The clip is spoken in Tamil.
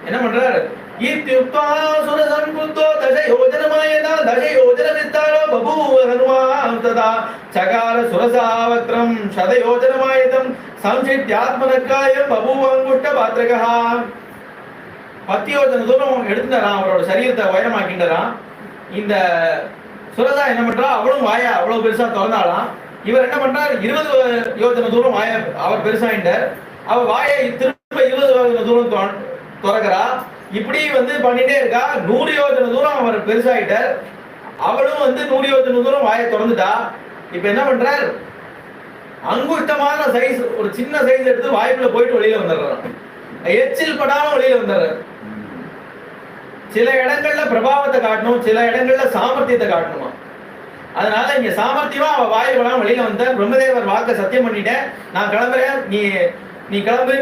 என்ன பண்றாரு? ஈத்யுக்தா சுரசம்புத்தோ தசயோஜனமாயதா தசயோஜன விஸ்தாரோ பபூவ ஹனுமான் ததா சகார சுரசாவக்ரம் சதயோஜனமாயதம் சம்சித்யாத்மனக்காயம் பபூவ அங்குஷ்ட பாத்ரகா. 10 யோஜன தூரம் எடுத்துட்டாராம், அவரோட சரீரத்தை உயரமாக்கின்றாராம். இந்த சுரதா என்ன பண்றா, அவளும் வாயா அவ்வளவு பெருசா திறந்தாலாம். இவர் என்ன பண்றார், 20 யோஜன தூரம் வாய அவர் பெருசாயிட்டார். அவர் வாயை திரும்ப 20 யோஜன தூரம் திறக்கிறா. இப்படி வந்து பண்ணிட்டே இருக்கா. 100 யோஜன தூரம் அவர் பெருசாயிட்டார். அவளும் வந்து 100 யோஜன தூரம் வாயை திறந்துட்டா. இப்ப என்ன பண்றார், அங்குஷ்டமான சைஸ், ஒரு சின்ன சைஸ் எடுத்து வாய்க்குள்ள போயிட்டு வெளியில வந்துடுறார். எச்சில் படாம வெளியில வந்துடுறார். சில இடங்கள்ல பிரபாவத்தை காட்டணும், சில இடங்கள்ல சாமர்த்தியத்தை காட்டணுமா. அதனால இங்க சாமர்த்தியமா அவ வாய் விடாம வெளியில வந்த பிரம்மதேவர் வாக்க சத்தியம் பண்ணிட்டேன், நான் கிளம்புறேன், நீ கிளம்பு.